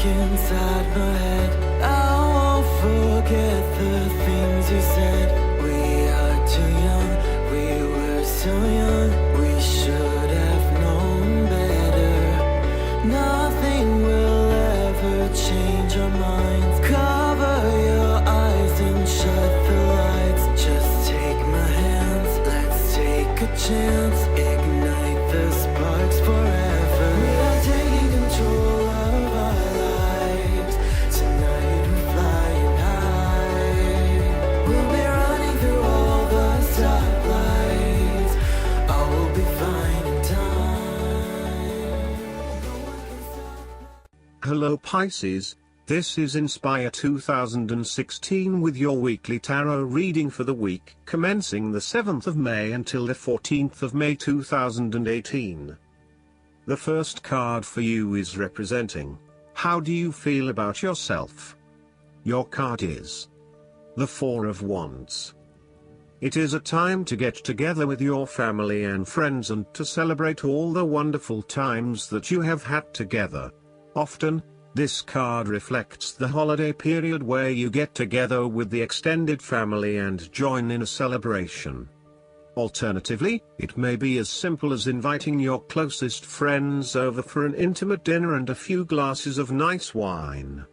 inside my head. I won't forget the things you said. We are too young, we were so young. We should have known better. Nothing will ever change our minds. Cover your eyes and shut the lights. Just take my hands, let's take a chance. Ignite the sparks forever. We are taking control of our lives. Tonight we're flying high. We'll be running through all the stoplights. All will be fine in time. No one can stop. Hello Pisces, this is Inspire 2016 with your weekly tarot reading for the week commencing the 7th of May until the 14th of May 2018. The first card for you is representing, how do you feel about yourself? Your card is the Four of Wands. It is a time to get together with your family and friends and to celebrate all the wonderful times that you have had together. Often, this card reflects the holiday period where you get together with the extended family and join in a celebration. Alternatively, it may be as simple as inviting your closest friends over for an intimate dinner and a few glasses of nice wine.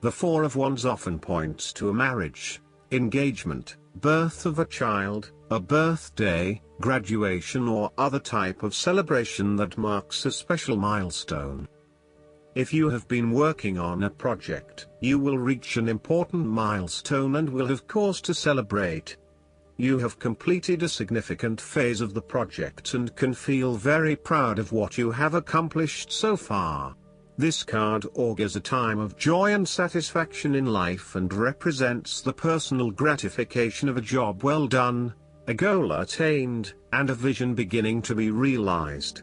The Four of Wands often points to a marriage, engagement, birth of a child, a birthday, graduation or other type of celebration that marks a special milestone. If you have been working on a project, you will reach an important milestone and will have cause to celebrate. You have completed a significant phase of the project and can feel very proud of what you have accomplished so far. This card augurs a time of joy and satisfaction in life and represents the personal gratification of a job well done, a goal attained, and a vision beginning to be realized.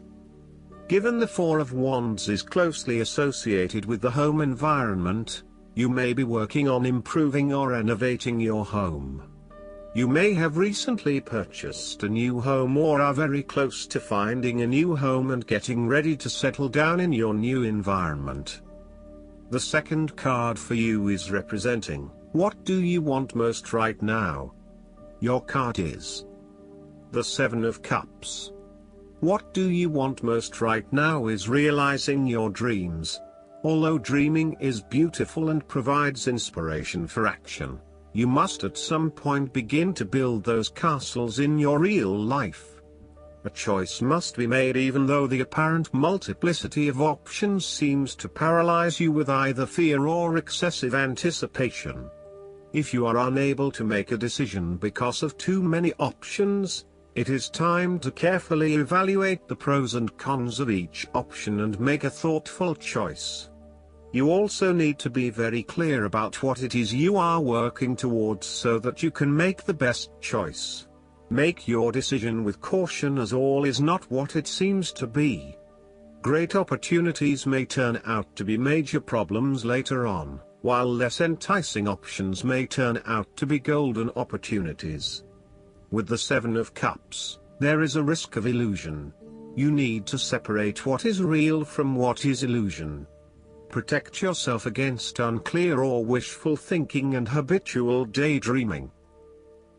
Given the Four of Wands is closely associated with the home environment, you may be working on improving or renovating your home. You may have recently purchased a new home or are very close to finding a new home and getting ready to settle down in your new environment. The second card for you is representing, what do you want most right now? Your card is the Seven of Cups. What do you want most right now is realizing your dreams. Although dreaming is beautiful and provides inspiration for action, you must at some point begin to build those castles in your real life. A choice must be made even though the apparent multiplicity of options seems to paralyze you with either fear or excessive anticipation. If you are unable to make a decision because of too many options, it is time to carefully evaluate the pros and cons of each option and make a thoughtful choice. You also need to be very clear about what it is you are working towards so that you can make the best choice. Make your decision with caution as all is not what it seems to be. Great opportunities may turn out to be major problems later on, while less enticing options may turn out to be golden opportunities. With the Seven of Cups, there is a risk of illusion. You need to separate what is real from what is illusion. Protect yourself against unclear or wishful thinking and habitual daydreaming.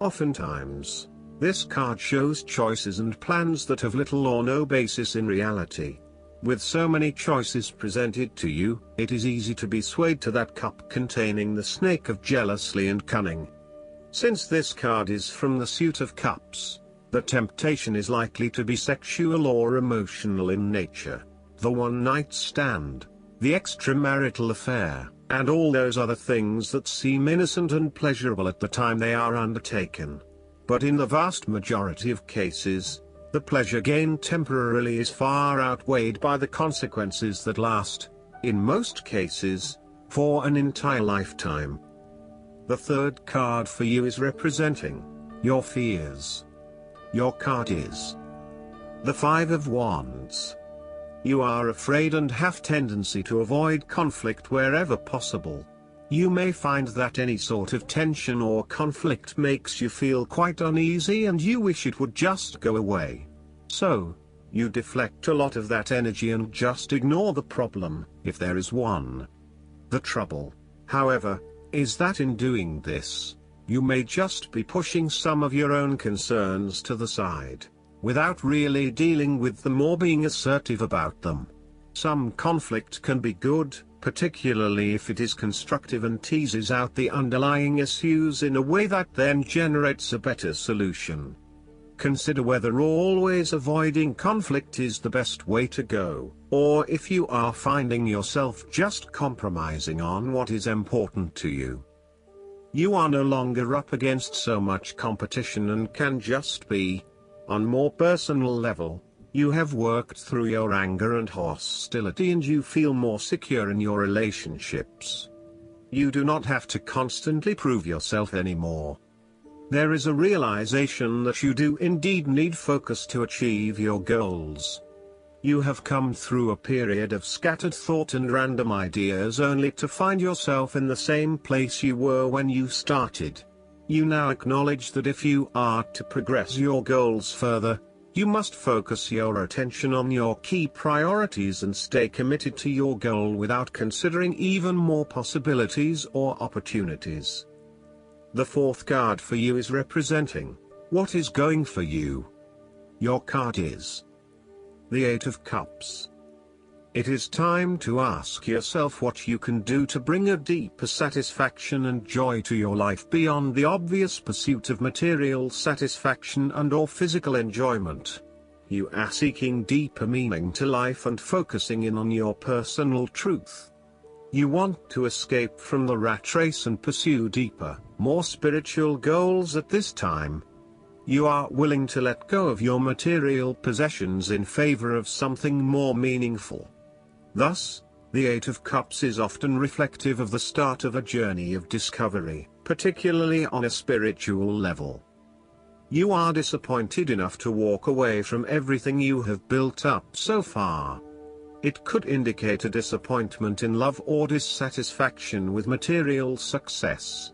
Oftentimes, this card shows choices and plans that have little or no basis in reality. With so many choices presented to you, it is easy to be swayed to that cup containing the snake of jealousy and cunning. Since this card is from the Suit of Cups, the temptation is likely to be sexual or emotional in nature. The one-night stand, the extramarital affair, and all those other things that seem innocent and pleasurable at the time they are undertaken. But in the vast majority of cases, the pleasure gained temporarily is far outweighed by the consequences that last, in most cases, for an entire lifetime. The third card for you is representing your fears. Your card is the Five of Wands. You are afraid and have tendency to avoid conflict wherever possible. You may find that any sort of tension or conflict makes you feel quite uneasy and you wish it would just go away. So, you deflect a lot of that energy and just ignore the problem, if there is one. The trouble, however, is that in doing this, you may just be pushing some of your own concerns to the side, without really dealing with them or being assertive about them. Some conflict can be good, particularly if it is constructive and teases out the underlying issues in a way that then generates a better solution. Consider whether always avoiding conflict is the best way to go, or if you are finding yourself just compromising on what is important to you. You are no longer up against so much competition and can just be. On more personal level, you have worked through your anger and hostility and you feel more secure in your relationships. You do not have to constantly prove yourself anymore. There is a realization that you do indeed need focus to achieve your goals. You have come through a period of scattered thought and random ideas only to find yourself in the same place you were when you started. You now acknowledge that if you are to progress your goals further, you must focus your attention on your key priorities and stay committed to your goal without considering even more possibilities or opportunities. The fourth card for you is representing what is going for you. Your card is the Eight of Cups. It is time to ask yourself what you can do to bring a deeper satisfaction and joy to your life beyond the obvious pursuit of material satisfaction and/or physical enjoyment. You are seeking deeper meaning to life and focusing in on your personal truth. You want to escape from the rat race and pursue deeper, more spiritual goals at this time. You are willing to let go of your material possessions in favor of something more meaningful. Thus, the Eight of Cups is often reflective of the start of a journey of discovery, particularly on a spiritual level. You are disappointed enough to walk away from everything you have built up so far. It could indicate a disappointment in love or dissatisfaction with material success.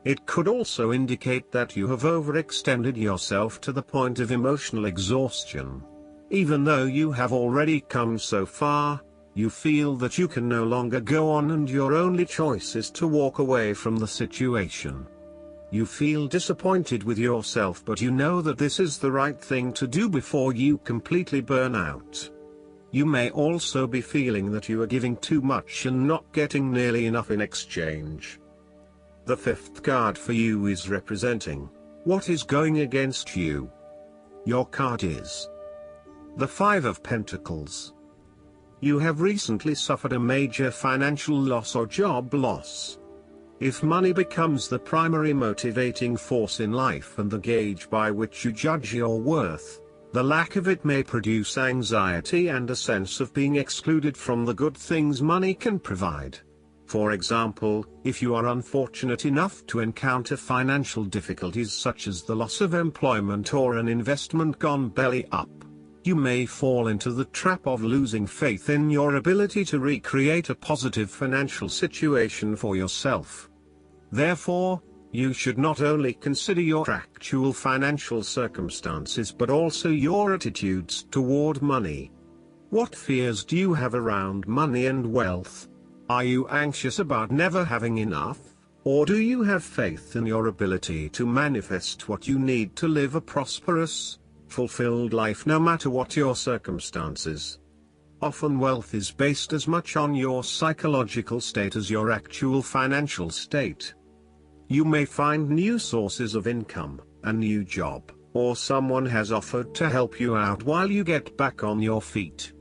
It could also indicate that you have overextended yourself to the point of emotional exhaustion. Even though you have already come so far, you feel that you can no longer go on and your only choice is to walk away from the situation. You feel disappointed with yourself, but you know that this is the right thing to do before you completely burn out. You may also be feeling that you are giving too much and not getting nearly enough in exchange. The fifth card for you is representing what is going against you. Your card is the Five of Pentacles. You have recently suffered a major financial loss or job loss. If money becomes the primary motivating force in life and the gauge by which you judge your worth, the lack of it may produce anxiety and a sense of being excluded from the good things money can provide. For example, if you are unfortunate enough to encounter financial difficulties such as the loss of employment or an investment gone belly up, you may fall into the trap of losing faith in your ability to recreate a positive financial situation for yourself. Therefore, you should not only consider your actual financial circumstances but also your attitudes toward money. What fears do you have around money and wealth? Are you anxious about never having enough, or do you have faith in your ability to manifest what you need to live a prosperous, fulfilled life no matter what your circumstances? Often wealth is based as much on your psychological state as your actual financial state. You may find new sources of income, a new job, or someone has offered to help you out while you get back on your feet.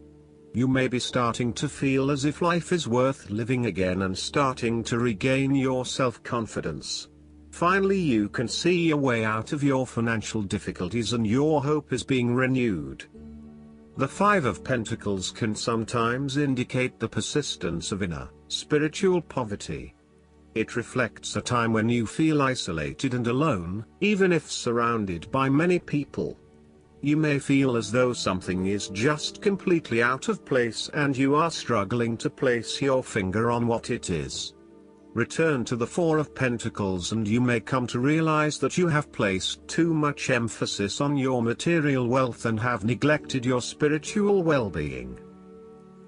You may be starting to feel as if life is worth living again and starting to regain your self-confidence. Finally, you can see a way out of your financial difficulties and your hope is being renewed. The Five of Pentacles can sometimes indicate the persistence of inner, spiritual poverty. It reflects a time when you feel isolated and alone, even if surrounded by many people. You may feel as though something is just completely out of place and you are struggling to place your finger on what it is. Return to the Four of Pentacles and you may come to realize that you have placed too much emphasis on your material wealth and have neglected your spiritual well-being.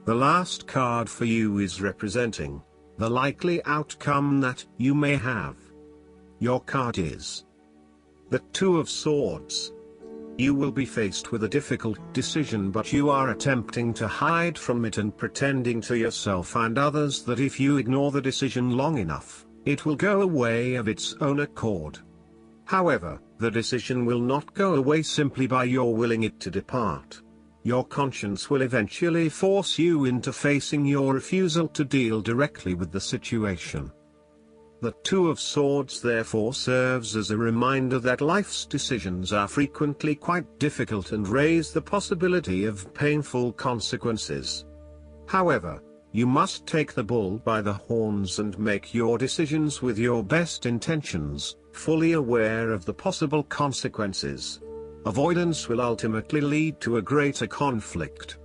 The last card for you is representing the likely outcome that you may have. Your card is the Two of Swords. You will be faced with a difficult decision, but you are attempting to hide from it and pretending to yourself and others that if you ignore the decision long enough, it will go away of its own accord. However, the decision will not go away simply by your willing it to depart. Your conscience will eventually force you into facing your refusal to deal directly with the situation. The Two of Swords therefore serves as a reminder that life's decisions are frequently quite difficult and raise the possibility of painful consequences. However, you must take the bull by the horns and make your decisions with your best intentions, fully aware of the possible consequences. Avoidance will ultimately lead to a greater conflict.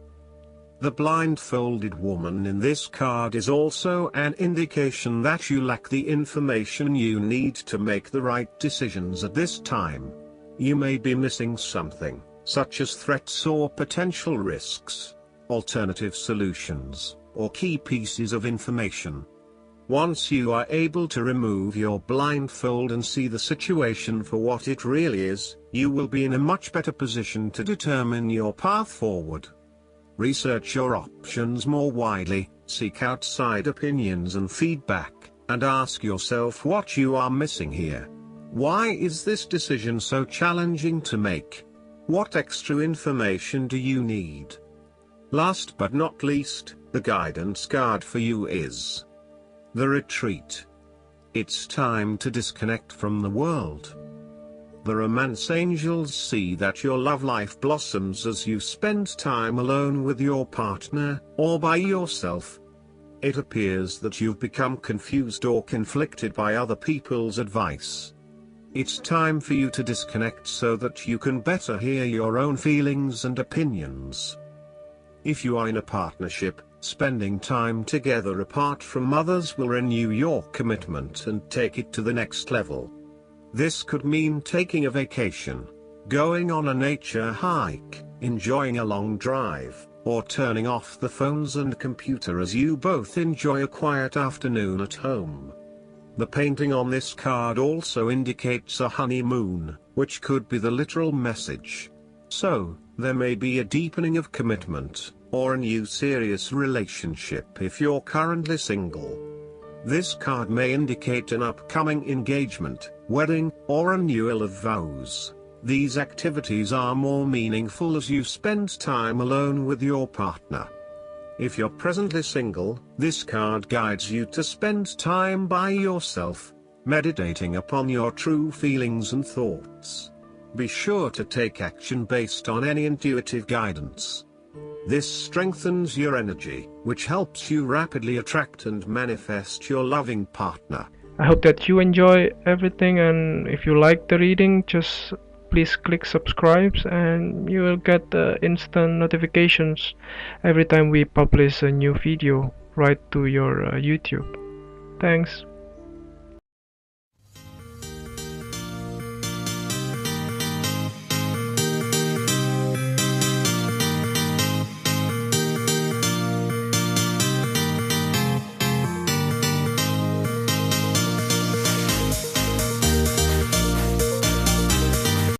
The blindfolded woman in this card is also an indication that you lack the information you need to make the right decisions at this time. You may be missing something, such as threats or potential risks, alternative solutions, or key pieces of information. Once you are able to remove your blindfold and see the situation for what it really is, you will be in a much better position to determine your path forward. Research your options more widely, seek outside opinions and feedback, and ask yourself what you are missing here. Why is this decision so challenging to make? What extra information do you need? Last but not least, the guidance card for you is the Retreat. It's time to disconnect from the world. The romance angels see that your love life blossoms as you spend time alone with your partner, or by yourself. It appears that you've become confused or conflicted by other people's advice. It's time for you to disconnect so that you can better hear your own feelings and opinions. If you are in a partnership, spending time together apart from others will renew your commitment and take it to the next level. This could mean taking a vacation, going on a nature hike, enjoying a long drive, or turning off the phones and computer as you both enjoy a quiet afternoon at home. The painting on this card also indicates a honeymoon, which could be the literal message. So, there may be a deepening of commitment, or a new serious relationship if you're currently single. This card may indicate an upcoming engagement, wedding, or renewal of vows. These activities are more meaningful as you spend time alone with your partner. If you're presently single, this card guides you to spend time by yourself, meditating upon your true feelings and thoughts. Be sure to take action based on any intuitive guidance. This strengthens your energy, which helps you rapidly attract and manifest your loving partner. I hope that you enjoy everything, and if you like the reading, just please click subscribe and you will get the instant notifications every time we publish a new video right to your YouTube. Thanks.